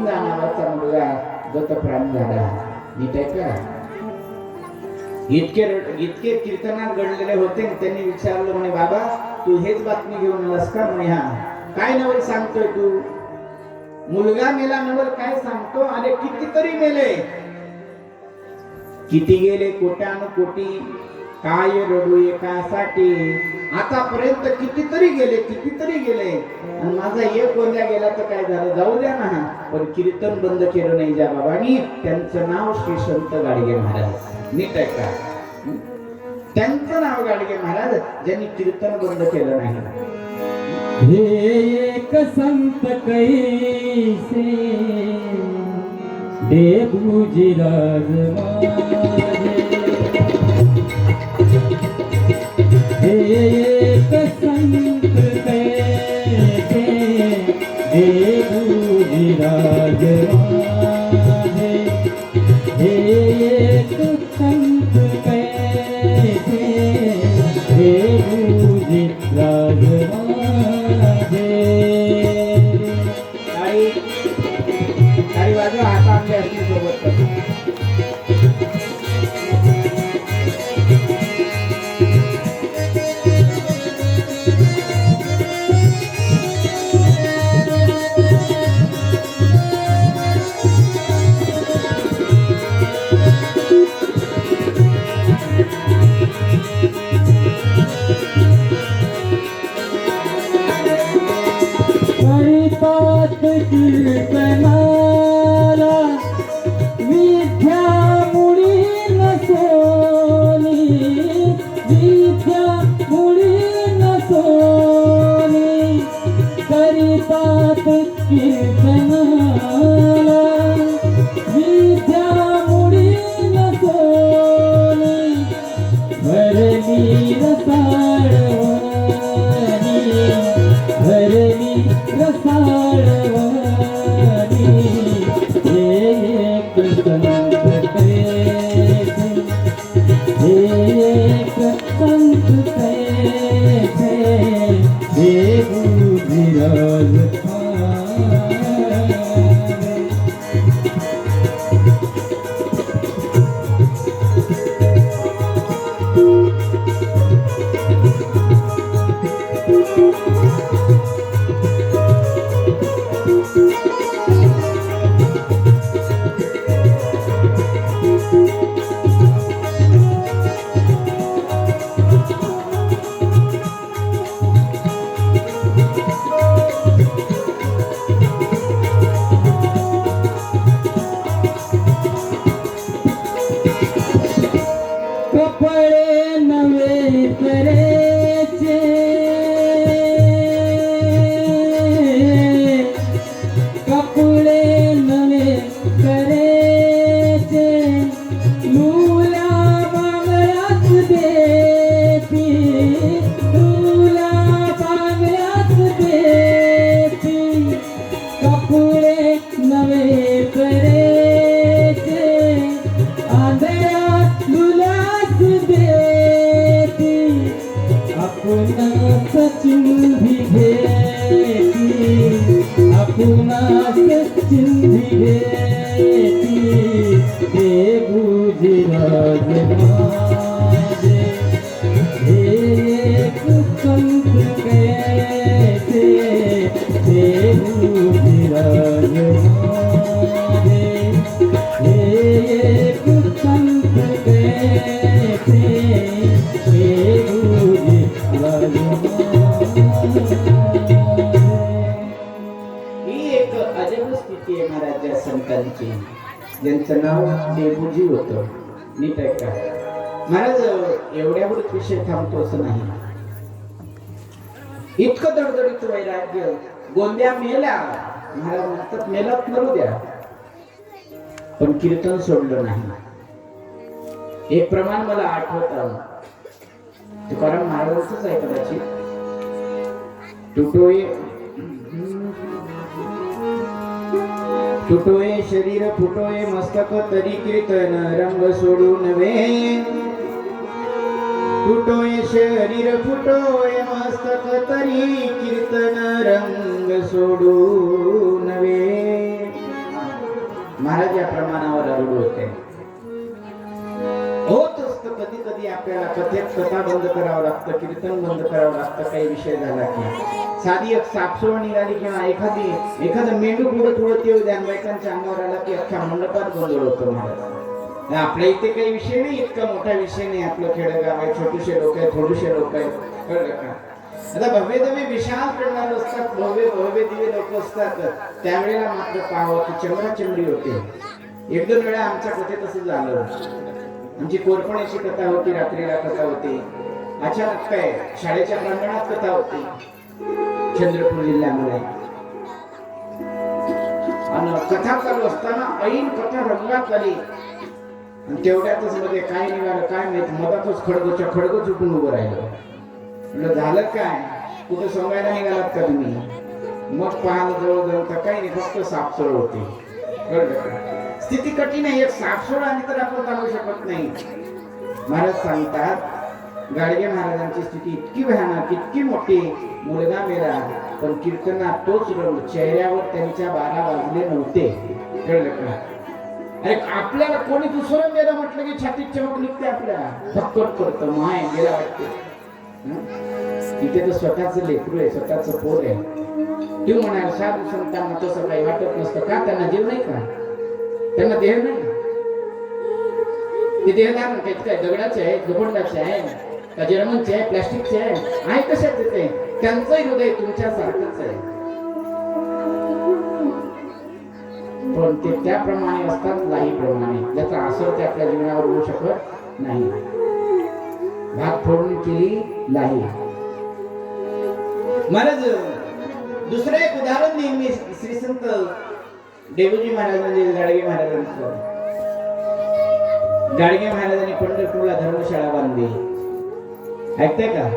गोविंदा नावाचा मुलगा गतप्राण झाला. नीट आहे का? इतके कीर्तनात घडलेले होते. त्यांनी विचारलं म्हणे बाबा तू हेच बातमी घेऊन आलास का? म्हणे हा. काय नवल सांगतोय तू? मुलगा मेला नवल काय सांगतो? अरे कितीतरी मेले, किती गेले कोट्यानुकोटी, काय रडू एकासाठी. आतापर्यंत कितीतरी गेले आणि माझा एक गोंद्या गेला तर काय झालं, जाऊ द्या ना. पण कीर्तन बंद केलं नाही ज्या बाबांनी, त्यांचं नाव श्री संत गाडगे महाराज. नीट आहे का? त्यांचं नाव गाडगे महाराज, ज्यांनी कीर्तन बंद केलं नाही. हे एक संत कैसे देवजीराज माझे, हे एक संत कैसे देवजीराज माझे, हे एक संत कैसे देवजीराज माझे. टाळी वाजवा, हाता आपल्या असली सोबत. कीर्तनाला विद्या मुळी नसोनी, विद्या मुळी नसोनी, करीतात कीर्तनाला विद्या मुळी नसोनी, भरली रसाळवणी, भरली रसाळवणी. एक संत कैसे, एक संत कैसे देवजीराज कपडे नवे करायचे, कपडे नवे करायचे, लुला बांगड्यात देती, लुला बांगड्यात देती, कपडे नवे करायचे, आंधळ्यात लुलास देती, आपणास चिंधी घेती, आपणास चिंधी घेती, देवजीराज माझे, एक संत कैसे देवजीराज माझे, एक संत कैसे देवजीराज माझे. ही एक अजब स्थिती आहे महाराज या संतांची, ज्यांचं नाव देवजी होतं. नीट आहे का? महाराज एवढ्यावरच विषय थांबतो असं नाही. इतकं दडदडीचं वैराग्य. गोंद्या मेल्या, महाराज म्हणतात मेलात मरू द्या, पण कीर्तन सोडलं नाही. एक प्रमाण मला आठवतं, तुकाराम महाराजांचंच आहे कदाचित. तुटोये शरीर फुटोये मस्तक तरी कीर्तन रंग सोडू नवे. तुटोये शरीर फुटोये मस्तक तरी कीर्तन रंग सोडू नवे. महाराज या प्रमाणावर अरूढ होते. होत असतं कधी कधी आपल्याला कथा बंद करावं लागतं, कीर्तन बंद करावं लागतं. काही विषय झाला की साधी एक सापसोळ निघाली किंवा एखादं मेंढू पुढं थोडं ते ध्यानबाईकांच्या अंगावर आला की अख्ख्या मंडपात गोंधळ होतो महाराज. आपल्या इथे काही विषय नाही, इतका मोठा विषय नाही. आपलं खेडेगाव आहे, छोटेसे लोक आहे, थोडेसे लोक आहेत, कळलं का? आता भव्य दिव्य विशाल पंडाल असतात, भव्य भव्य दिव्य लोक असतात. त्यावेळेला मात्र पाहावं की चमराचमरी होते. एक दोन वेळा आमच्या कथेत तसं झालं. आमची कोरपण्याची कथा होती, रात्रीला कथा होती. अचानक काय शाळेच्या प्रांगणात कथा होती चंद्रपूर जिल्ह्यामध्ये. आणि कथा चालू असताना ऐन कथा रंगात आली आणि तेवढ्यातच मध्ये काय निघालं काय माहित, मधातच खडगोच उठून उभं राहिलं. म्हटलं झालं काय, कुठं सांगायला निघालात का तुम्ही? मग पाहणं जवळ जाऊन तर काही नाही, फक्त सापसोळ होती. कळलं का? स्थिती कठीण आहे. एक सापसोळ आणि तर आपण थांबू शकत नाही. महाराज सांगतात गाडगे महाराजांची स्थिती इतकी भयानक, इतकी मोठी. मुलगा मेला पण कीर्तनात तोच रंग, चेहऱ्यावर त्यांच्या 12 वाजले नव्हते. कळलं का? अरे आपल्याला कोणी दुसरं गेलं म्हटलं की छातीत चमक निघते, आपल्याला धक्कट करतं, माय गेला वाटते. इथे तर स्वतःच लेकरू आहे, स्वतःच पोर आहे. तू म्हणाल साधू संतांना तसं काही वाटत नसतं का? त्यांना जीव नाही का? त्यांना देह नाही? ते देहदार काय दगडाचे आहे, लोखंडाचे आहे का जर्मनचे आहे, प्लास्टिकचे आहे कशात येते? त्यांचंही हृदय तुमच्यासारखंच आहे, पण ते त्याप्रमाणे असतात लाहीप्रमाणे, ज्याचा असर ते आपल्या जीवनावर होऊ शकत नाही. भाग फोडून केली लाही. महाराज दुसरं एक उदाहरण नेहमी श्री संत देवजी महाराजांनी गाडगे महाराजांचं. गाडगे महाराजांनी पंढरपूरला धर्मशाळा बांधली. ऐकताय का?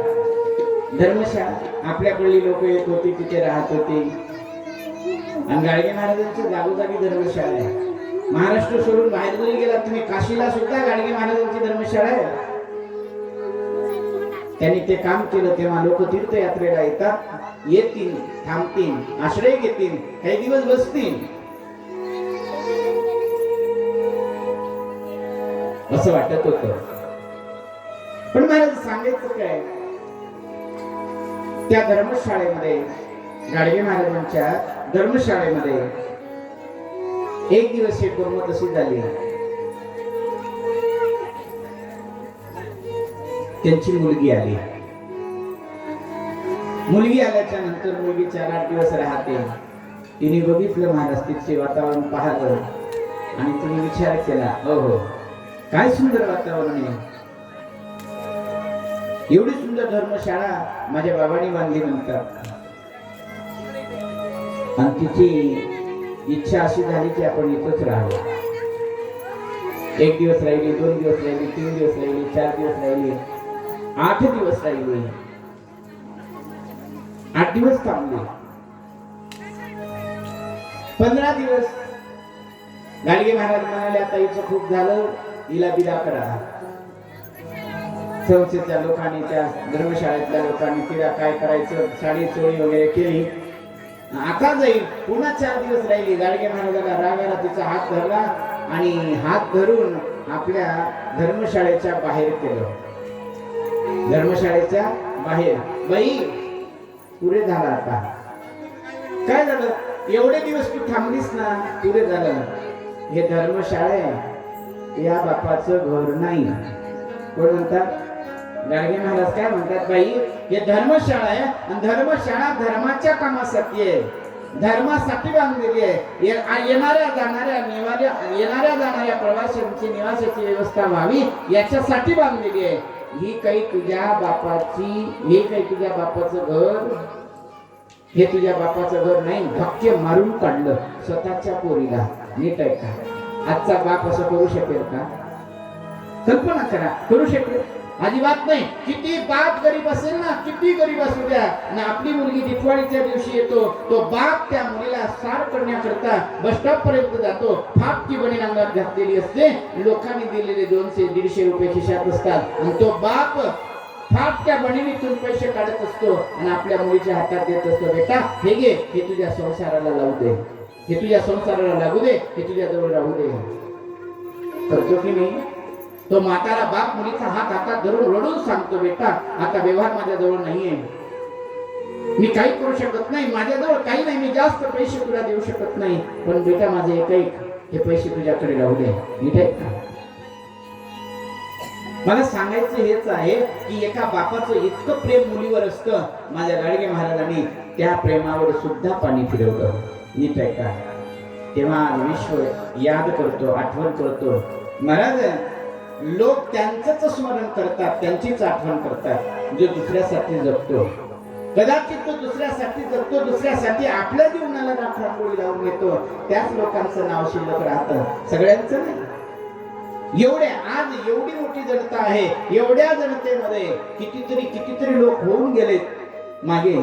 धर्मशाळा आपल्याकडली लोक येत होती, तिथे राहत होती. आणि गाडगे महाराजांची जागोजागी धर्मशाळा आहे. महाराष्ट्र सोडून बाहेर जरी गेला तुम्ही, काशीला सुद्धा गाडगे महाराजांची धर्मशाळा आहे. त्यांनी ते काम केलं तेव्हा लोक तीर्थयात्रेला येतात, येतील, थांबतील, आश्रय घेतील, काही दिवस बसतील, असं वाटत होतं. पण महाराज सांगायचं काय, त्या धर्मशाळेमध्ये, गाडगे महाराजांच्या धर्मशाळेमध्ये एक दिवस एक गंमत अशी झाली. त्यांची मुलगी आली. मुलगी आल्याच्या नंतर मुलगी 4-8 दिवस राहते. तिने बघितलं महाराज, तिचे वातावरण पाहिलं आणि तिने विचार केला, हो काय सुंदर वातावरण आहे, एवढी सुंदर धर्मशाळा माझ्या बाबांनी बांधली म्हणतात. आणि तिची इच्छा अशी झाली की आपण इथंच राहावं. 1 दिवस राहिली, 2 दिवस राहिली, 3 दिवस राहिली, 4 दिवस राहिली, 8 दिवस राहिले. 8 दिवस थांबले. 15 दिवस गाडगे महाराज म्हणाले आता हिचं खूप झालं, हिला विदा करा. संस्थेच्या लोकांनी, त्या धर्मशाळेतल्या लोकांनी तिला काय करायचं, साडी चोळी वगैरे केली. आता जाईल. पुन्हा 4 दिवस राहिली. गाडगे महाराजाला राग आला, तिचा हात धरला आणि हात धरून आपल्या धर्मशाळेच्या बाहेर केलं. धर्मशाळेच्या बाहेर, बाई पुरे झाला, आता काय झालं, एवढे दिवस तू थांबलीस ना, पुरे झालं. हे धर्मशाळा आहे, या बापाचं घर नाही. कोण म्हणतात? गाडगे महाराज काय म्हणतात, बाई हे धर्मशाळा आहे आणि धर्मशाळा धर्माच्या कामासाठी आहे, धर्मासाठी बांधलेली आहे. येणाऱ्या जाणाऱ्या प्रवाशांची निवासाची व्यवस्था व्हावी याच्यासाठी बांधलेली आहे. ही काही तुझ्या बापाचं घर, हे तुझ्या बापाचं घर नाही. धक्के मारून काढलं स्वतःच्या पोरीला. नीट आहे का? आजचा बाप असं करू शकेल का? कल्पना करा, करू शकेल? अजिबात नाही. किती बाप गरीब असेल ना, किती गरीब असू द्या ना, आपली मुलगी दिवाळीच्या दिवशी येतो, तो बाप त्या मुलीला सार करण्याकरता बस स्टॉप पर्यंत जातो. फाटकी बनी अंगात घातलेली असते, लोकांनी दिलेले 200-150 रुपये खिशात असतात आणि तो बाप फाटक्या बनिनीतून पैसे काढत असतो आणि आपल्या मुलीच्या हातात देत असतो, बेटा हे घे, हे तुझ्या संसाराला लावू दे. हे तुझ्या संसाराला लागू दे, हे तुझ्या जवळ राहू दे. करतो की नाही? तो म्हातारा बाप मुलीचा हात हातात धरून रडून सांगतो, बेटा आता व्यवहार माझ्या जवळ नाहीये, मी काही करू शकत नाही, माझ्याजवळ काही नाही, मी जास्त पैसे तुला देऊ शकत नाही, पण बेटा माझे एक हे पैसे तुझ्याकडे राहू दे. नीट आहे का? मला सांगायचं हेच आहे की एका बापाचं इतकं प्रेम मुलीवर असतं. माझ्या गाडगे महाराजांनी त्या प्रेमावर सुद्धा पाणी फिरवलं. नीट आहे का? तेव्हा आज विश्व याद करतो, आठवण करतो. महाराज लोक त्यांचंच स्मरण करतात, त्यांचीच आठवण करतात जो दुसऱ्यासाठी जगतो. कदाचित तो दुसऱ्यासाठी जगतो, दुसऱ्यासाठी आपल्या जीवनाला रांगोळी लावून येतो, त्याच लोकांचं नाव शिल्लक राहतं, सगळ्यांचं नाही. आज एवढी मोठी जनता आहे, एवढ्या जनतेमध्ये कितीतरी लोक होऊन गेलेत मागे,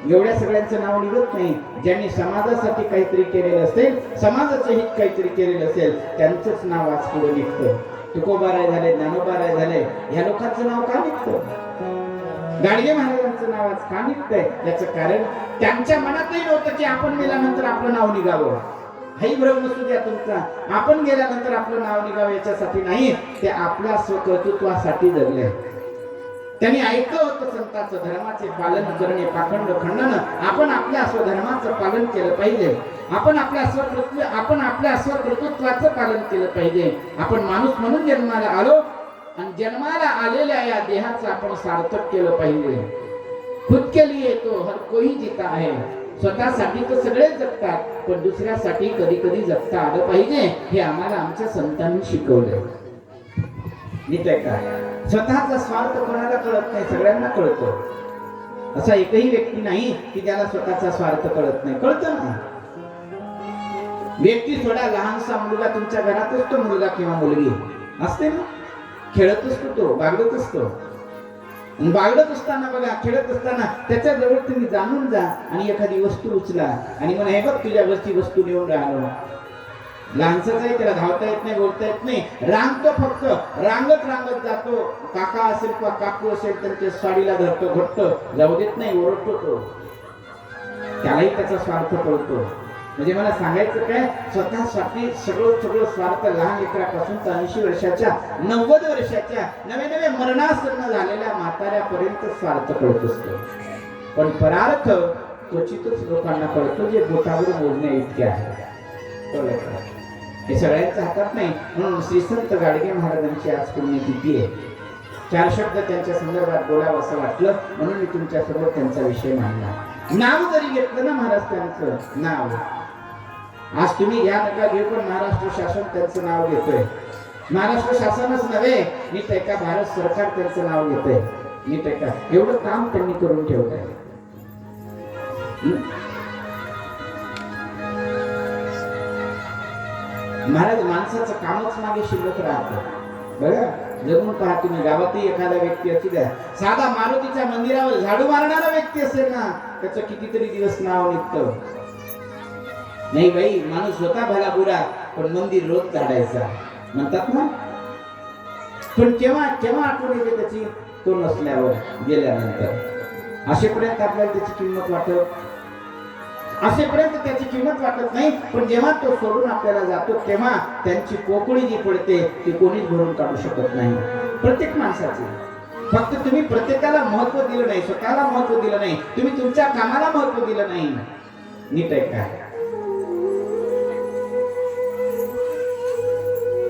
एवढ्या सगळ्यांचं नाव निघत नाही. ज्यांनी समाजासाठी काहीतरी केलेलं असेल, समाजाचं हित काहीतरी केलेलं असेल, त्यांचंच नाव आज पुढे निघतं. तुकोबाराय झाले, ज्ञानोबाराय झाले, ह्या लोकांचं नाव का निघतं? गाडगे महाराजांचं नाव आज का निघतंय? याचं कारण त्यांच्या मनातही नव्हतं की आपण मेल्यानंतर आपलं नाव निघावं. हाही भ्रम नसू द्या तुमचा. आपण गेल्यानंतर आपलं नाव निघावं याच्यासाठी नाही, ते आपल्या स्वकर्तृत्वासाठी जगले. त्यांनी ऐकलं होतं संतांचं, धर्माचे पालन करणे पाखंड खंडन. आपण आपल्या स्वधर्माचं पालन केलं पाहिजे, आपण आपल्या स्वकर्तृत्वाचं पालन केलं पाहिजे. आपण माणूस म्हणून जन्माला आलो आणि जन्माला आलेल्या या देहाचं आपण सार्थक केलं पाहिजे. खुद के लिए तो हर कोई जीता है. स्वतःसाठी तर सगळेच जगतात, पण दुसऱ्यासाठी कधी कधी जगता आलं पाहिजे, हे आम्हाला आमच्या संतांनी शिकवलंय. नीट आहे का? स्वतःचा स्वार्थ कोणाला कळत नाही, सगळ्यांना कळतो. असा एकही व्यक्ती नाही की ज्याला स्वतःचा स्वार्थ कळत नाही. कळतं ना. व्यक्ती थोडा लहानसा मुलगा तुमच्या घरातच तो मुलगा किंवा मुलगी असते ना, खेळत असतो, तो बागडत असतो. बागडत असताना बघा, खेळत असताना त्याच्या जवळ तुम्ही जाणून जा आणि एखादी वस्तू उचला आणि म्हणा, हे बघ तुझ्यावरची वस्तू नेऊन राहिलो. लहानसच आहे, त्याला धावता येत नाही, बोलता येत नाही, रांगतो, फक्त रांगत जातो. काका असेल किंवा काकू असेल त्यांच्या साडीला धरतो, घट्ट जाऊ देत नाही, ओरडतो तो. त्यालाही त्याचा स्वार्थ कळतो. म्हणजे मला सांगायचं काय, स्वतःसाठी सगळं स्वार्थ, लहान लेकरापासून तर 80 वर्षाच्या 90 वर्षाच्या नवे मरणासन्न झालेल्या म्हाताऱ्यापर्यंत स्वार्थ कळत असतो. पण परार्थ क्वचितच लोकांना कळतो, जे बोटावर मोजण्या इतके आहे. हे सगळ्यांच्या हातात नाही. म्हणून श्री संत गाडगे महाराजांची आज पुण्यतिथी आहे. 4 शब्द त्यांच्या संदर्भात बोलावं असं वाटलं, म्हणून मी तुमच्या समोर त्यांचा विषय मांडला. नाव जरी घेतलं ना महाराज, त्यांचं नाव आज तुम्ही घ्या नका घेऊ, पण महाराष्ट्र शासन त्यांचं नाव घेतोय. महाराष्ट्र शासनच नव्हे, नीट आहे का, भारत सरकार त्यांचं नाव घेतोय. नीट आहे का? एवढं काम त्यांनी करून ठेवलंय. महाराज माणसाचं कामच मागे शिल्लक राहतं. बघा, जगून पहा तुम्ही. गावातही एखादा व्यक्ती असू द्या, साधा मारुतीच्या मंदिरावर झाडू मारणारा व्यक्ती असेल ना, त्याचं कितीतरी दिवस नाव निघतं. नाही बाई, माणूस स्वतः भला बुरा, पण मंदिर रोज झाडायचा म्हणतात ना. पण केव्हा आठवण येते त्याची? तो नसल्यावर, गेल्यानंतर. असेपर्यंत आपल्याला त्याची किंमत वाटत नाही. पण जेव्हा तो सोडून आपल्याला जातो, तेव्हा त्यांची पोकळी जी पडते ती कोणीच भरून काढू शकत नाही. प्रत्येक माणसाची. फक्त तुम्ही प्रत्येकाला महत्व दिलं नाही, स्वतःला महत्व दिलं नाही, तुम्ही तुमच्या कामाला महत्व दिलं नाही. नीट आहे का?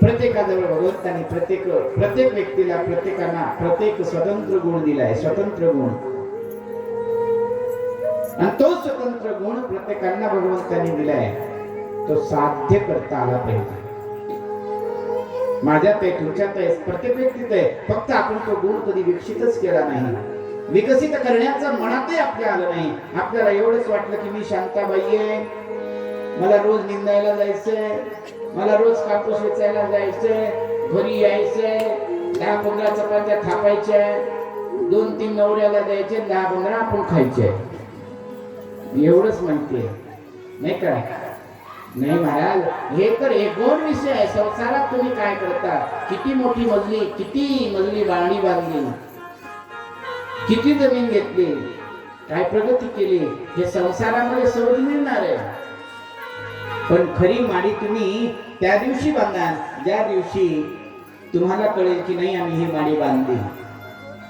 प्रत्येकाजवळ भगवंतांनी प्रत्येक व्यक्तीला, प्रत्येकांना प्रत्येक स्वतंत्र गुण दिलाय. स्वतंत्र गुण, आणि तो स्वतंत्र गुण प्रत्येकांना भगवंतांनी दिलाय. तो साध्य करता आला पाहिजे. माझ्यात आहे, तुमच्यात आहे, प्रत्येक व्यक्तीत आहे. फक्त आपण तो गुण कधी विकसितच केला नाही. विकसित करण्याचं मनातही आपल्या आलं नाही. आपल्याला एवढंच वाटलं की मी शांताबाई आहे, मला रोज निंदायला जायचंय, मला रोज कापूस वेचायला जायचंय, घरी यायचंय, 10-15 चपात्या थापायच्या, 2-3 नवऱ्याला द्यायचे, 10-15 आपण खायचे. एवढंच माहितीये नाही का? नाही महाराज, हे तर एक गौण विषय आहे. संसारात तुम्ही काय करता, किती मजली बांधणी बांधली, किती जमीन घेतली, काय प्रगती केली, हे संसारामध्ये सहज मिळणार आहे. पण खरी माडी तुम्ही त्या दिवशी बांधा ज्या दिवशी तुम्हाला कळेल की नाही आम्ही ही माडी बांधली.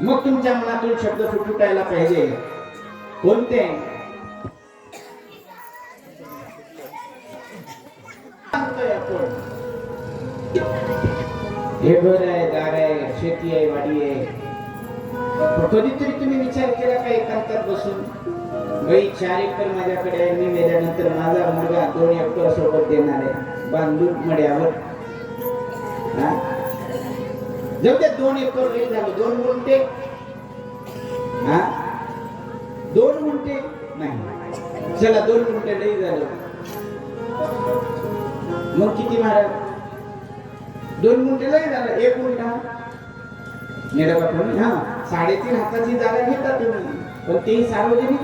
मग तुमच्या मनातून शब्द फुटुटायला पाहिजे. कोणते? हे घर आहे, दार आहे, शेती आहे, वाडी आहे. कधीतरी तुम्ही विचार केला का एकांतात बसून बाई 4 एकर माझ्याकडे आहे, मी मेल्यानंतर माझा मुलगा 2 एकर सोबत देणार आहे बांधून मड्यावर. जाऊ द्या 2 एकर लई झालं, 2 गुंठे. 2 गुंठे नाही, चला 2 गुंठे लई झालं. मग किती महाराज? 2 गुंठे लई झालं. 1 गुंठा निराबा तुम्ही 3.5 हाताची जागा घेता तुम्ही, पण तेही सार्वजनिक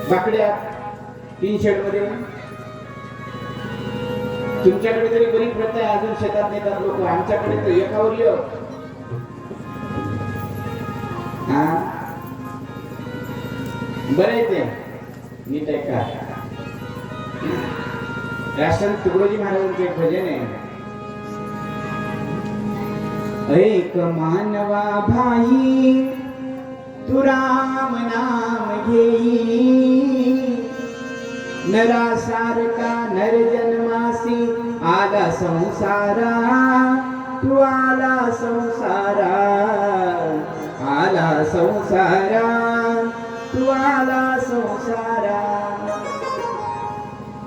बाकड्या 3 शेड मध्ये. तुमच्याकडे तरी बरी प्रथा आहे, अजून शेतात नेतात लोक. आमच्याकडे तर एकावर एक. बरं आहे ते नीट आहे का? राशन तुकडोजी महाराजांचे एक भजन आहे. एक मानवा भाई तू राम नाम घेई, नरा सारका नर जन्मासी आला संसारा, तू आला संसारा, आला संसारा, तू आला संसारा.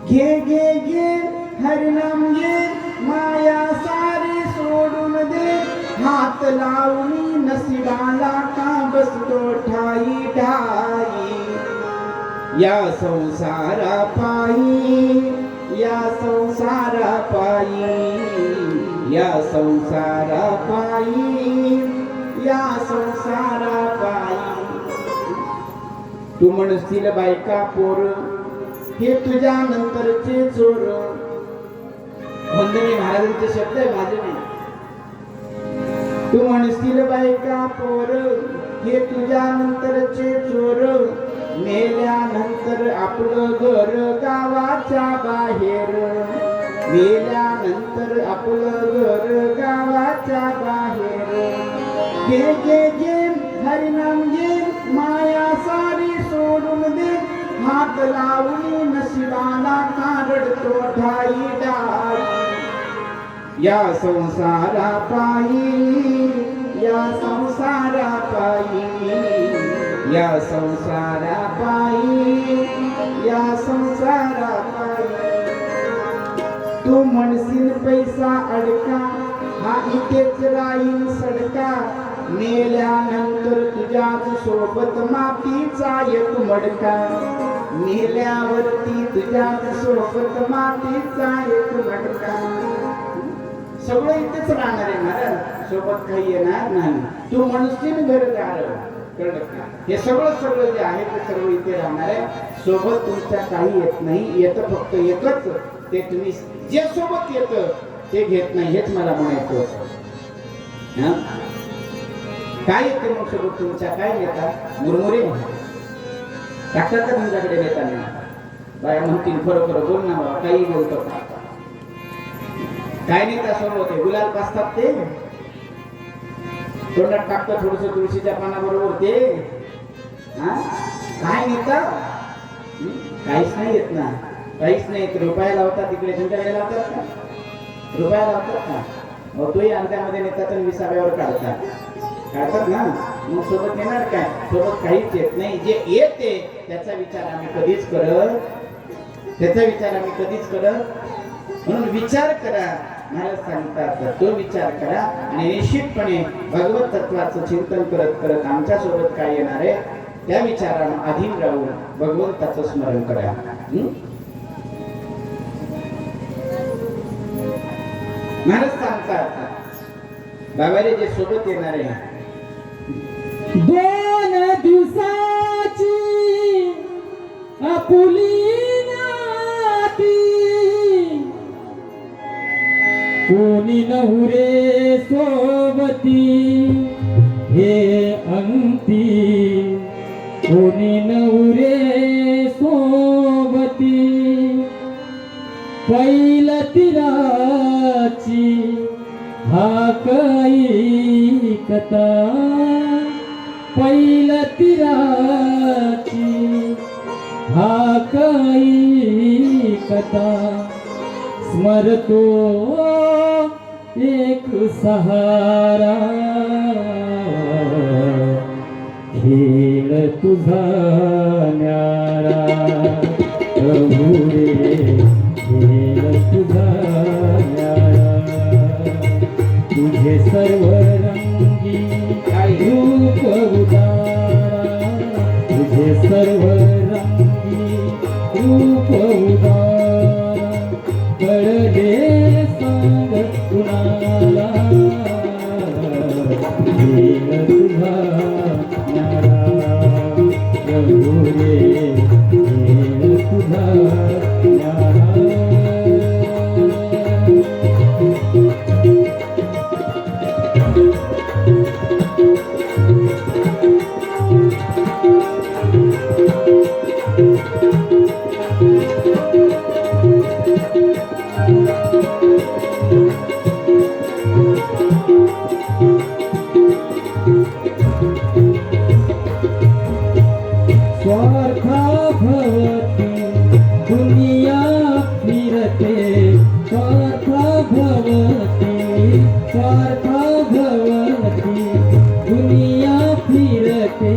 घे घे घे हरिनाम घे, माया सारी सोडून दे, हात लावणी नशिबाला का बसतो ठाई ठाई. या संसारा पायी, या संसारा पायी, या संसारा पायी, या संसारा पायी. तू म्हणशील बायका पोर हे तुझ्या नंतरचे चोर. वंदनी महाराजांचे शब्द आहे, माझे नाही. तू म्हणशील बायका पोर हे तुझ्या नंतरचे चोर, मेल्यानंतर आपलं घर गावाच्या बाहेर, मेल्यानंतर आपलं घर गावाच्या बाहेर. घे घे घे हरिनाम घे, माया सारी सोडून दे, हात लावणी नशिबाला का रडतो ठाई ठाई. या संसारा पायी, या संसारा पायी, या संसारा पायी, या संसारा पायी. तू म्हणशील पैसा अडका हा इथेच राहील सडका, मेल्यानंतर तुझ्याच सोबत मातीचा एक मडका, मेल्यावरती तुझ्याच सोबत मातीचा एक मडका. सगळं इथेच राहणार आहे महाराज, सोबत काही येणार नाही. तू म्हणशील घरदार, कळलं का? हे सगळं जे आहे ते सर्व इथे राहणार आहे. सोबत तुमच्या काही येत नाही, येतं फक्त एकच, ते तुम्ही जे सोबत येतं ते घेत नाही, हेच मला म्हणायचं होतं. काय येते मग सोबत तुमच्या? काय नेतात? मुरमुरे टाकतात का तुमच्याकडे नेताना? बाया म्हणतील खरं खरं बोल ना बाबा, काही बोलतो का? काय नेता सोबत? गुलाल पाचतात ते, तोंडात टाकतात थोडस तुळशीच्या पानाबरोबर ते. काय नेता? काहीच नाही येत ना, काहीच नाही. रुपया लावतात तिकडे, तुमच्याकडे लावतात का? रुपया लावतात का? मग तोही अंत्यामध्ये नेतात आणि 20व्यावर काढतात ना. मग सोबत येणार काय? सोबत काहीच येत नाही. जे येते त्याचा विचार आम्ही कधीच करत, त्याचा विचार आम्ही कधीच करत. म्हणून विचार करा, महाराज सांगतात तो विचार करा आणि निश्चितपणे भगवत तत्वाचं चिंतन करत करत आमच्या सोबत काय येणार आहे त्या विचारांना अधीन राहून भगवंताचं स्मरण करा. महाराज सांगतात बाबारे जे सोबत येणार आहे 2 दिवसाची आपुली नाती, कोणी नहुरे सोबती हे अंती, कोणी नहुरे सोबती हा काही कथा पैल तिराची, हा काही कथा स्मरतो एक सहारा, खेळ तुझा न्यारा प्रभू रे, खेळ तुझा न्यारा, तुझे सर्व रंगी रूप उदारा, तुझे सर्व रंगी रूप उदारा, कळले सांग कुणाला, खेळ तुझा न्यारा प्रभू रे, खेळ तुझा न्यारा. स्वार्था भवती दुनिया फिरते, स्वार्था भवती, स्वार्था भवती दुनिया फिरते,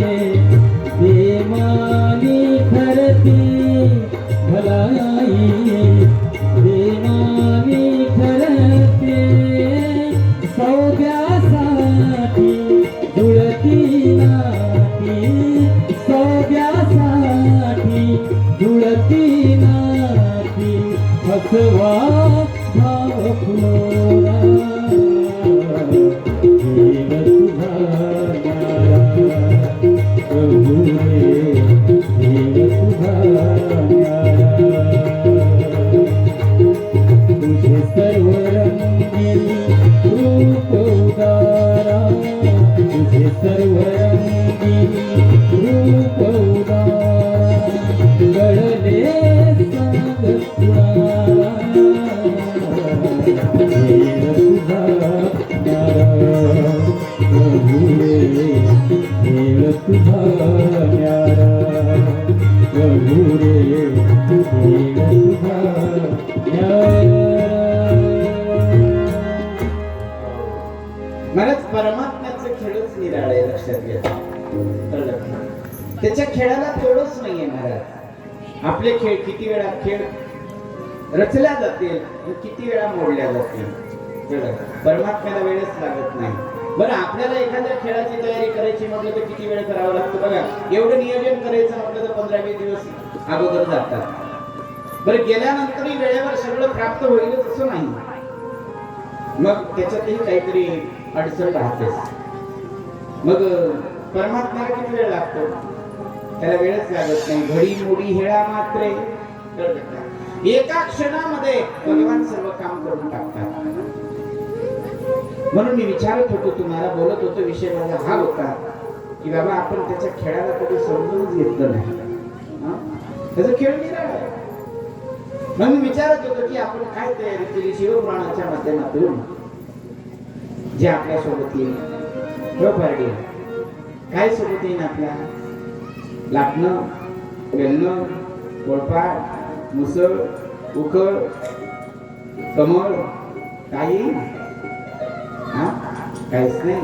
बेमानी ठरती भलाई, बेमानी ठरते सौद्यासाठी जुळती नाती, सौद्यासाठी जुळती नाती, फसवा भाव फुलोरा, खेळ तुझा न्यारा प्रभू रे, खेळ तुझा न्यारा, तुझे सर्व रंगी रूप उदारा, तुझे सर्व रंगी रूप उदारा, कळले सांग कुणाला, खेळ तुझा न्यारा प्रभू रे, खेळ तुझा न्यारा प्रभू रे, खेळ तुझा न्यारा. महाराज परमात्म्याचं खेळच निराळ आहे, लक्षात घ्या. कळलं का? त्याच्या खेळाला तोडच नाहीये महाराज. आपले खेळ किती वेळा खेळ रचल्या जातील आणि किती वेळा मोडल्या जातील. कळलं? परमात्म्याला वेळच लागत नाही. बरं, आपल्याला एखाद्या खेळाची तयारी करायची म्हटलं तर किती वेळ करावा लागतो बघा. एवढं नियोजन करायचं म्हटलं तर 15-20 दिवस अगोदर जातात. बरं, गेल्यानंतरही वेळेवर सगळं प्राप्त होईलच असं नाही. मग त्याच्यातही काहीतरी अडचण राहतेच. मग परमात्म्याला किती वेळ लागतो? त्याला वेळच लागत नाही. घडी मोडी हेळा मात्रे, एका क्षणामध्ये भगवान सर्व काम करून टाकतात. म्हणून मी विचारत होतो, तुम्हाला बोलत होतो, विषय माझा हा होता की बाबा आपण त्याच्या खेळाला कधी समजूनच घेतलं नाही. त्याचा खेळ निराळा आहे. मग मी विचारत होतो की आपण काय तयारी केली शिवपुराणाच्या माध्यमातून जे आपल्या सोबत येईल. काय सोबत येईल आपल्या? लाटणं, बेलणं, कोळपाट, मुसळ, उखळ, कमळ, काही काहीच नाही.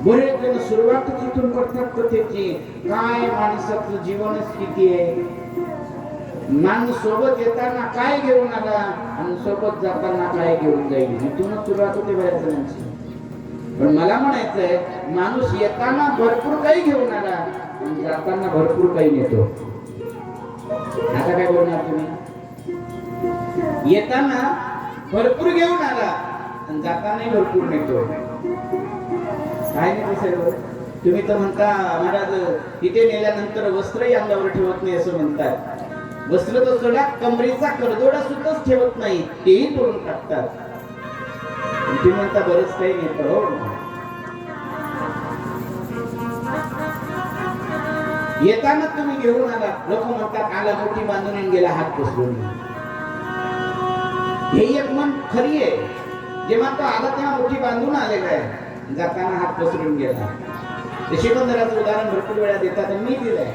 बरेच जण सुरुवातच इथून करतात कथेची. काय माणसाचं जीवनच किती आहे. माणूस सोबत येताना काय घेऊन आला आणि सोबत जाताना काय घेऊन जाईल, इथूनच सुरुवात होते बऱ्याच जणांची. पण मला म्हणायचंय, माणूस येताना भरपूर काही घेऊन आला आणि जाताना भरपूर काही नेतो. आता काय बोलणार तुम्ही? येताना भरपूर घेऊन आला आणि जातानाही भरपूर नेतो. काय नाही सर्व. तुम्ही तर म्हणता महाराज तिथे नेल्यानंतर वस्त्रही अंगावर ठेवत नाही असं म्हणतात. वस्त्र तर सोडा, कमरेचा करदोडा सुद्धाच ठेवत नाही, तेही तोडून टाकतात. तुम्ही म्हणता बरंच काही नेतं. हो, येताना तुम्ही घेऊन आला. लोक म्हणतात आला मोठी बांधून गेला हात पसरून. हे एक मन खरी आहे. जेव्हा तो आला तेव्हा मुठी बांधून आलेला आहे, जाताना हात पसरून गेला. ते शिकंदराचं उदाहरण भरपूर वेळा देतात आणि मी दिलंय.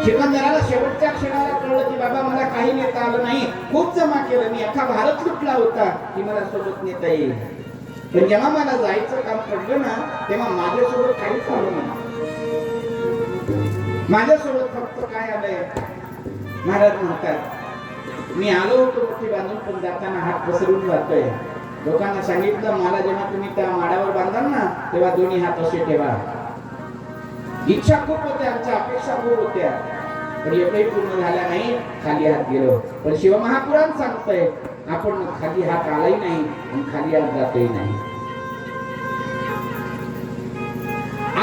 शिकंदराला शेवटच्या क्षणाला कळलं की बाबा मला काही नेता आलं नाही, खूप जमा केलं, मी अख्खा भारत लुटला होता की मला सोबत नेता येईल, पण जेव्हा मला जायचं काम पडलं ना तेव्हा माझ्यासोबत काहीच आलं नाही. माझ्यासोबत फक्त काय आलंय, महाराज म्हणतात मी आलो होतो मुठी बांधून, पण जाताना हात पसरून जातोय. लोकांना सांगितलं मला जेव्हा तुम्ही त्या माडावर बांधाल ना तेव्हा दोन्ही हात असे ठेवा. इच्छा खूप होत्या, आमच्या अपेक्षा खूप होत्या, पण एकही पूर्ण झाल्या नाही, खाली हात गेलो. पण शिवमहापुराण सांगतंय आपण खाली हात आलाही नाही आणि खाली हात जातही नाही.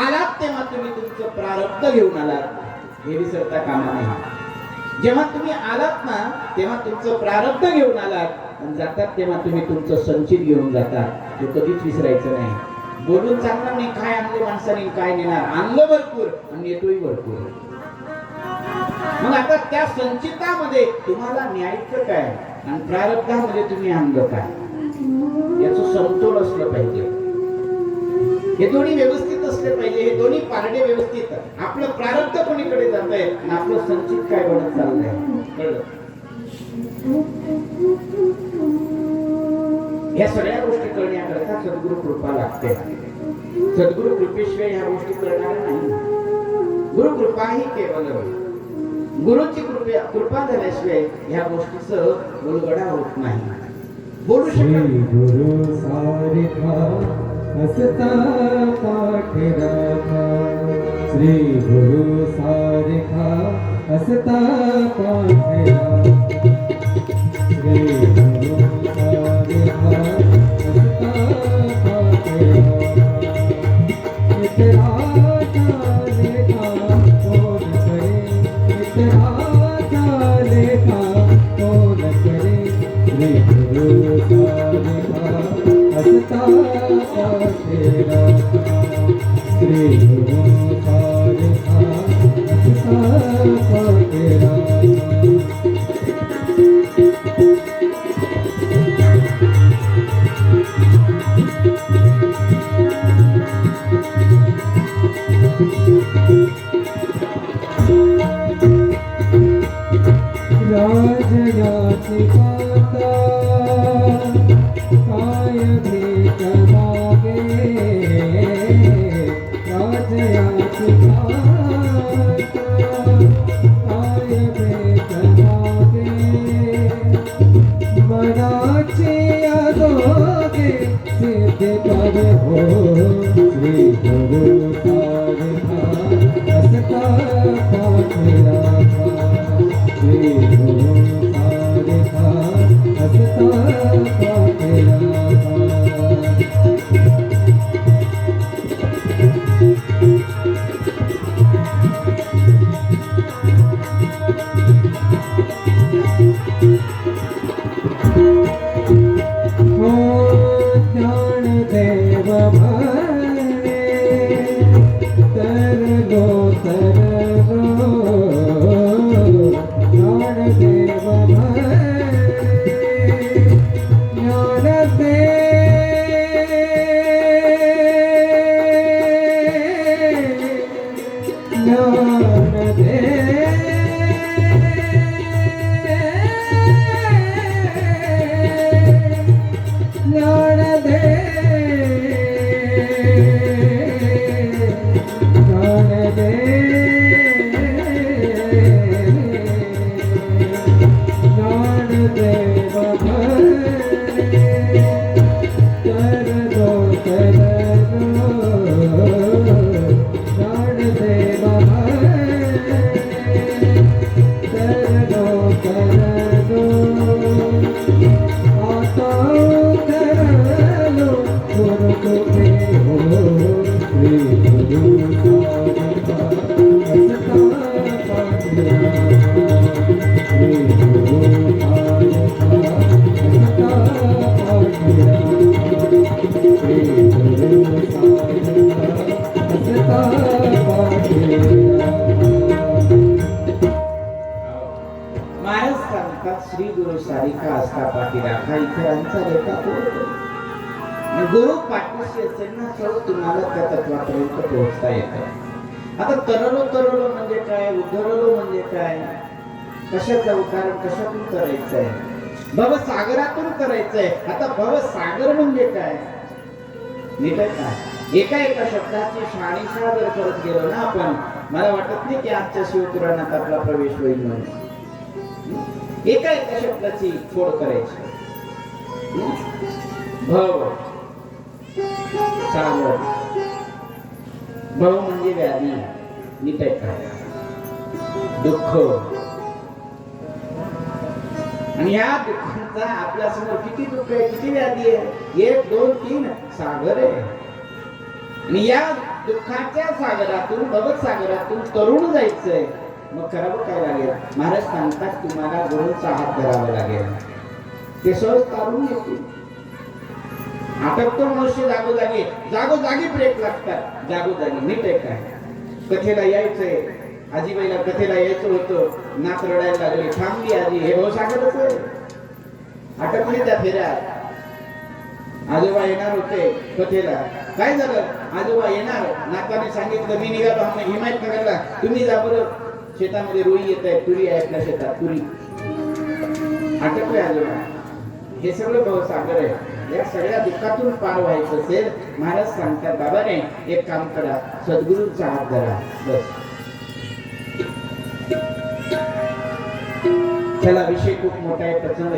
आलात तेव्हा तुम्ही तुमचं प्रारब्ध घेऊन आलात, हे विसरता कामा नाही. जेव्हा तुम्ही आलात ना तेव्हा तुमचं प्रारब्ध घेऊन आलात आणि जातात तेव्हा तुम्ही तुमचं संचित घेऊन जातात, हे कधीच विसरायचं नाही. बोलून चालणार नाही काय आणले माणसाने काय नेणार, आणलं भरपूर आणि नेतोही भरपूर. मग आता त्या संचितामध्ये तुम्हाला न्यायचं काय आणि प्रारब्धामध्ये तुम्ही आणलं काय, याचं समतोल असलं पाहिजे. हे दोन्ही व्यवस्थित असले पाहिजे. हे दोन्ही पारडे व्यवस्थित. आपलं प्रारब्ध कोणीकडे जात आहे आणि आपलं संचित काय बनत चाललंय, कळलं? या सगळ्या गोष्टी करण्याकरता सद्गुरु कृपा लागते. सद्गुरु कृपेशिवाय ह्या गोष्टी करणार नाही. गुरु कृपा ही केवळ गुरुची कृपा झाल्याशिवाय ह्या गोष्टीचं उलगडा होत नाही. बोलू शकत गुरु सारिखा हसता पाठ राखा, श्री गुरु सारिखा हसता पाठ राखा, श्री गुरु सारिखा हसता पाठ राखा. मित्राचा लेखा कोण करे, मित्राचा लेखा कोण करे, श्री गुरु सारिखा हसता पाठ राखा, श्री गुरु सारिखा हसता पाठ राखा. राजयाची पाता काय भेट मागे, राजयाची पाता काय भेट मागे, मनाची अगोगे सिद्ध कर हो, श्री गुरु सारिखा हसता पाठ राखा, श्री गुरु सारिखा हसता पाठ राखा. हो ज्ञानदेव भरे तरलो तरलो, ज्ञानदेव भरे ज्ञानदेव पाठीशी असेल ना तर तुम्हाला त्या तत्वापर्यंत पोहोचता येतं. आता तरलो म्हणजे काय, उद्धरलो म्हणजे काय, कशाचं उदाहरण कशातून करायचंय? भवसागरातून करायचंय. आता भवसागर म्हणजे काय नीट आहे का? एका एका शब्दाची शहानिशा जर करत गेलो ना आपण, मला वाटत नाही की आजच्या शिवपुराणात आपला प्रवेश होईल म्हणून. एका एका शब्दाची फोड करायची. भव सागर. भव म्हणजे व्याधी, नीट आहे का? दुःख. आणि या दुःखांचा आपल्या समोर किती दुःख आहे, किती व्याधी आहे, 1 2 3 सागर आहे. आणि या दुःखाच्या सागरातून, भवसागरातून तरुण जायचंय. मग करावं काय लागेल? महाराज सांगतात तुम्हाला गुरूंचा हात धरावा लागेल. ते सहज तारून येतील. आटकतो मनुष्य जागोजागी ब्रेक लागतात, जागोजागी. नीट आहे काय? कथेला यायचंय, आजीबाईला कथेला यायचं होतं, नाक रडायला लागली, थांबली आजी. हे भवसागरच आहे. अटकली त्या फेऱ्यात. आजोबा येणार होते कथेला. काय झालं? आजोबा येणार, नाकाने सांगितलं मी निघालो हिमायतनगरला, तुम्ही जा बरं, शेतामध्ये रुई येत आहे, तुरी आहे आपल्या शेतात, तुरी. अटकले आजोबा. हे सगळं भवसागर आहे. या सगळ्या दुःखातून पार व्हायचं असेल, महाराज सांगतात बाबा रे एक काम करा, सद्गुरूंचा हात धरा, बस. त्याला विषय खूप मोठा आहे, प्रसंग